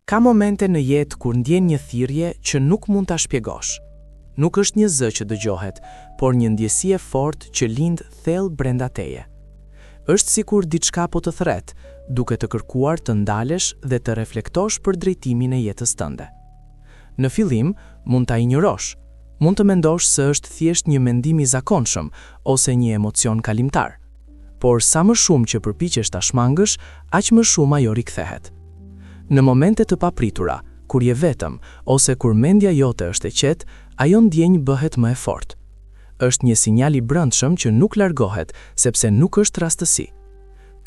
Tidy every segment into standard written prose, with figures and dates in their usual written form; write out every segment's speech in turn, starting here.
Ka momente në jetë kur ndjen një thirrje që nuk mund ta shpjegosh. Nuk është një zë që dëgjohet, por një ndjesi e fortë që lind thellë brenda teje. Është sikur diçka po të thret, duke të kërkuar të ndalesh dhe të reflektosh për drejtimin e jetës tënde. Në fillim, mund ta injorosh. Mund të mendosh se është thjesht një mendim i zakonshëm ose një emocion kalimtar. Por sa më shumë që përpiqesh ta shmangësh, aq më shumë ajo rikthehet. Në momente të papritura, kur je vetëm ose kur mendja jote është e qetë, ajo ndjenjë bëhet më e fortë. Është një sinjal i brendshëm që nuk largohet, sepse nuk është rastësi.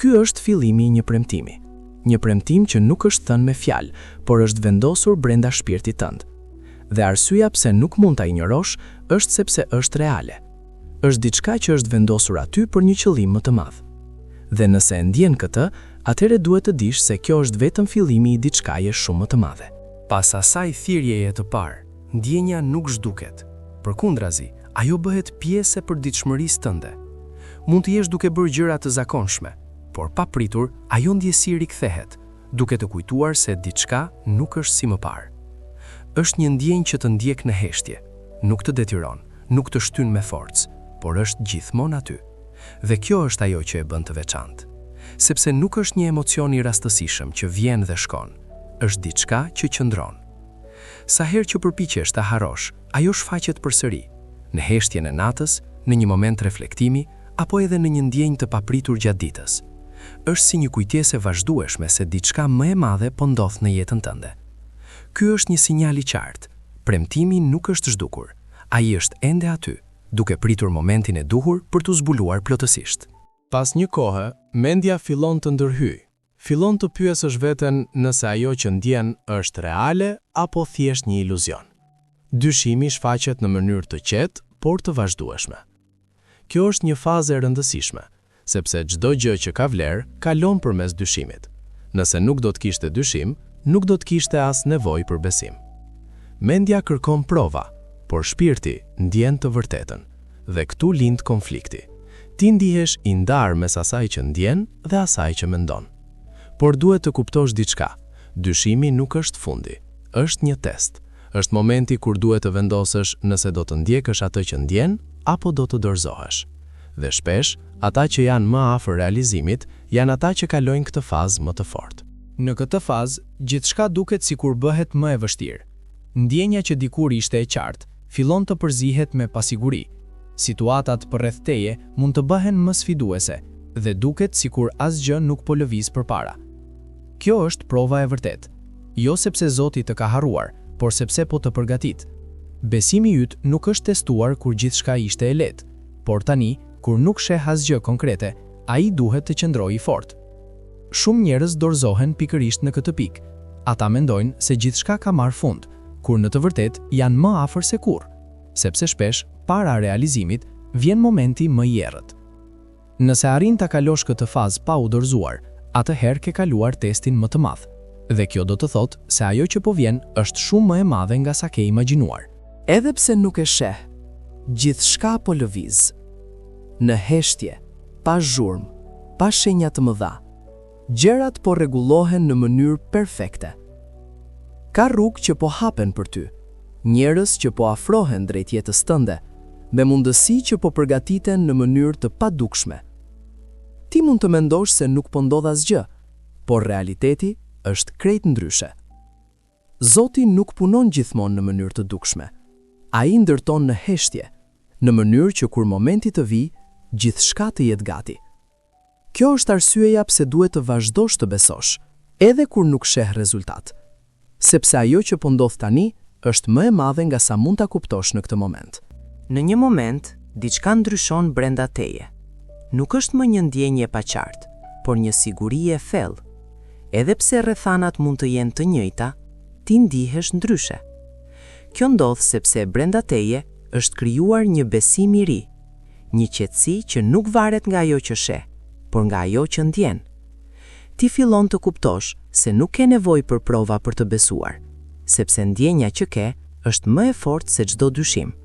Ky është fillimi i një premtimi. Një premtim që nuk është thënë me fjalë, por është vendosur brenda shpirtit tënd. Dhe arsyeja pse nuk mund ta injorosh është sepse është reale. Është diçka që është vendosur aty për një qëllim më të madh. Dhe nëse e ndjen këtë, atëherë duhet të dish se kjo është vetëm fillimi i diçkaje shumë më të madhe. Pas asaj thirrjeje të parë, ndjenja nuk zhduket. Përkundrazi, ajo bëhet pjesë e përditshmërisë tënde. Mund të jesh duke bërë gjëra të zakonshme, por pa pritur, ajo ndjesi rikthehet, duke të kujtuar se diçka nuk është si më parë. Është një ndjenjë që të ndjek në heshtje, nuk të detyron, nuk të shtyn me forcë, por është gjithmonë aty. Dhe kjo është ajo që e bën të veçantë. Sepse nuk është një emocion i rastësishëm që vjen dhe shkon, është diçka që qëndron. Sa herë që përpiqesh ta harrosh, ajo shfaqet përsëri, në heshtjen e natës, në një moment reflektimi, apo edhe në një ndjenjë të papritur gjatë ditës. Është si një kujtesë vazhdueshme se diçka më e madhe po ndodh në jetën tënde. Ky është një sinjal i qartë. Premtimi nuk është zhdukur, ai është ende aty, duke pritur momentin e duhur për t'u zbuluar plotësisht. Pas një kohe, mendja fillon të ndërhyj. Fillon të pyesësh veten nëse ajo që ndjen është reale apo thjesht një iluzion. Dyshimi shfaqet në mënyrë të qetë, por të vazhdueshme. Kjo është një fazë e rëndësishme, sepse çdo gjë që ka vlerë kalon përmes dyshimit. Nëse nuk do të kishte dyshim, nuk do të kishte as nevojë për besim. Mendja kërkon prova, por shpirti ndjen të vërtetën, dhe këtu lind konflikti. Ti ndihesh i ndarë mes asaj që ndjen dhe asaj që mendon. Por duhet të kuptosh diçka. Dyshimi nuk është fundi, është një test. Është momenti kur duhet të vendosësh nëse do të ndjekësh atë që ndjen apo do të dorëzohesh. Dhe shpesh, ata që janë më afër realizimit janë ata që kalojnë këtë fazë më të fortë. Në këtë fazë, gjithçka duket sikur bëhet më e vështirë. Ndjenja që dikur ishte e qartë, fillon të përzihet me pasiguri. Situatat përreth teje mund të bëhen më sfiduese dhe duket sikur asgjë nuk po lëviz përpara. Kjo është prova e vërtetë, jo sepse Zoti të ka harruar, por sepse po të përgatit. Besimi yt nuk është testuar kur gjithçka ishte e lehtë, por tani, kur nuk sheh asgjë konkrete, ai duhet të qëndrojë i fortë. Shumë njerëz dorëzohen pikërisht në këtë pikë. Ata mendojnë se gjithçka ka marrë fund, kur në të vërtetë janë më afër se kurrë, sepse shpesh para realizimit vjen momenti më i errët. Nëse arrin ta kalosh këtë fazë pa u dorëzuar, atëherë ke kaluar testin më të madh. Dhe kjo do të thotë se ajo që po vjen është shumë më e madhe nga sa ke imagjinuar. Edhe pse nuk e sheh, gjithçka po lëviz. Në heshtje, pa zhurmë, pa shenja të mëdha, gjërat po rregullohen në mënyrë perfekte. Ka rrugë që po hapen për ty, njerëz që po afrohen drejt jetës tënde, me mundësi që po përgatiten në mënyrë të padukshme. Ti mund të mendosh se nuk po ndodh asgjë, por realiteti është krejt ndryshe. Zoti nuk punon gjithmonë në mënyrë të dukshme. Ai ndërton në heshtje, në mënyrë që kur momenti të vi, gjithçka të jetë gati. Kjo është arsyeja pse duhet të vazhdosh të besosh, edhe kur nuk sheh rezultat. Sepse ajo që po ndodh tani është më e madhe nga sa mund ta kuptosh në këtë moment. Në një moment, diçka ndryshon brenda teje. Nuk është më një ndjenje e paqartë, por një siguri e thellë. Edhe pse rrethanat mund të jenë të njëjta, ti ndihesh ndryshe. Kjo ndodh sepse brenda teje është krijuar një besim i ri, një qetësi që nuk varet nga ajo që sheh, por nga ajo që ndjen. Ti fillon të kuptosh se nuk ke nevojë për prova për të besuar, sepse ndjenja që ke është më e fortë se çdo dyshim.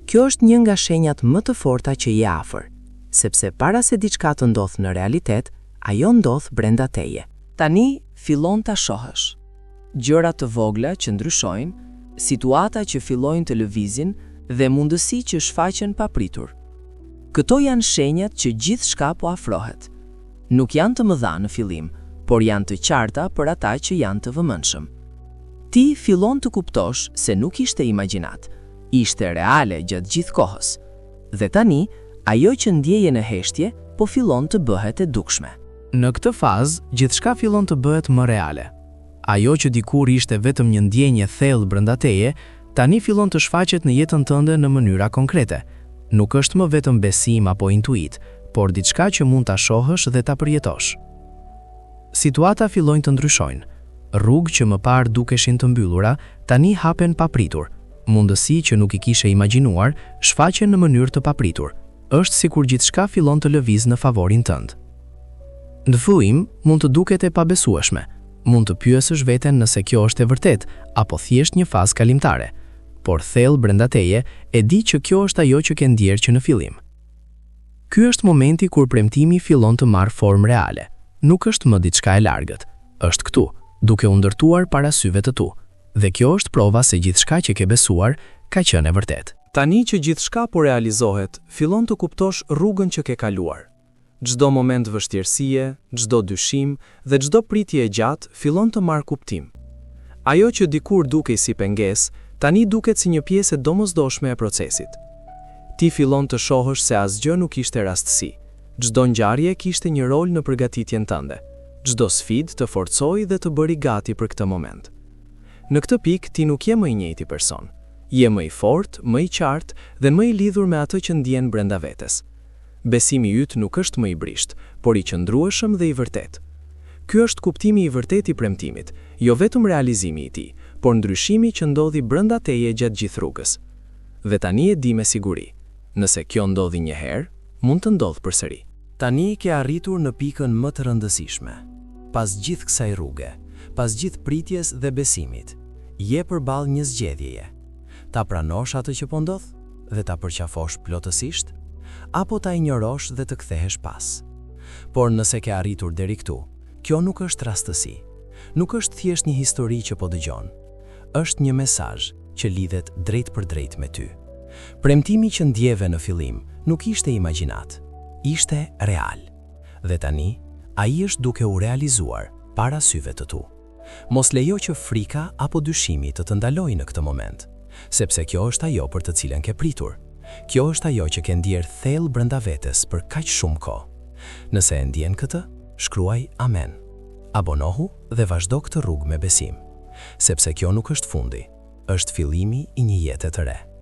Kjo është një nga shenjat më të forta që je afër, sepse para se diçka të ndodhë në realitet, ajo ndodh brenda teje. Tani fillon ta shohësh. gjëra të vogla që ndryshojnë, situata që fillojnë të lëvizin dhe mundësi që shfaqen papritur. Këto janë shenjat që gjithçka po afrohet. Nuk janë të mëdha në fillim, por janë të qarta për ata që janë të vëmendshëm. Ti fillon të kuptosh se nuk ishte imagjinat, ishte reale gjatë gjithë kohës. Dhe tani, ajo që ndjeje në heshtje po fillon të bëhet e dukshme. Në këtë fazë, gjithçka fillon të bëhet më reale. Ajo që dikur ishte vetëm një ndjenje thellë brenda teje, tani fillon të shfaqet në jetën tënde në mënyra konkrete. Nuk është më vetëm besim apo intuit, por diçka që mund ta shohësh dhe ta përjetosh. Situata fillojnë të ndryshojnë. Rrugë që më parë dukeshin të mbyllura, tani hapen papritur. Mundësi që nuk i kishe imagjinuar, shfaqen në mënyrë të papritur. Është sikur gjithçka fillon të lëviz në favorin tënd. Në fillim, mund të duket e pabesueshme. Mund të pyesësh veten nëse kjo është e vërtet, apo thjesht një fazë kalimtare. Por thellë brenda teje e di që kjo është ajo që ke ndjerë që në fillim. Ky është momenti kur premtimi fillon të marrë formë reale. Nuk është më diçka e largët. Është këtu, duke u ndërtuar para syve të tu. Dhe kjo është prova se gjithçka që ke besuar ka qenë e vërtet. Tani që gjithçka po realizohet, fillon të kuptosh rrugën që ke kaluar. Çdo moment vështirësie, çdo dyshim dhe çdo pritje e gjatë fillon të marrë kuptim. Ajo që dikur dukej si pengesë, tani duket si një pjesë e domosdoshme e procesit. Ti fillon të shohësh se asgjë nuk ishte rastësi. Çdo ngjarje kishte një rol në përgatitjen tënde. Çdo sfidë të forcoi dhe të bëri gati për këtë moment. Në këtë pikë ti nuk je më i njëjti person. Je më i fortë, më i qartë dhe më i lidhur me atë që ndjen brenda vetes. Besimi yt nuk është më i brisht, por i qëndrueshëm dhe i vërtet. Ky është kuptimi i vërtet i premtimit, jo vetëm realizimi i tij, por ndryshimi që ndodhi brenda teje gjatë gjithë rrugës. Dhe tani e di me siguri, nëse kjo ndodhi një herë, mund të ndodhë përsëri. Tani ke arritur në pikën më të rëndësishme. Pas gjithë kësaj rruge, pas gjithë pritjes dhe besimit, je përballë një zgjedhjeje. Ta pranosh atë që po ndodh dhe ta përqafosh plotësisht, apo ta injorosh dhe të kthehesh pas. Por nëse ke arritur deri këtu, kjo nuk është rastësi. Nuk është thjesht një histori që po dëgjon. Është një mesazh që lidhet drejt për drejt me ty. Premtimi që ndjeve në fillim nuk ishte imagjinat, ishte real. Dhe tani, ai është duke u realizuar para syve të tu. Mos lejo që frika apo dyshimi të ndalojë në këtë moment, sepse kjo është ajo për të cilën ke pritur. Kjo është ajo që ke ndjerë thellë brenda vetes për kaq shumë kohë. Nëse e ndjen këtë, shkruaj amen. Abonohu dhe vazhdo këtë rrugë me besim, sepse kjo nuk është fundi, është fillimi i një jete të re.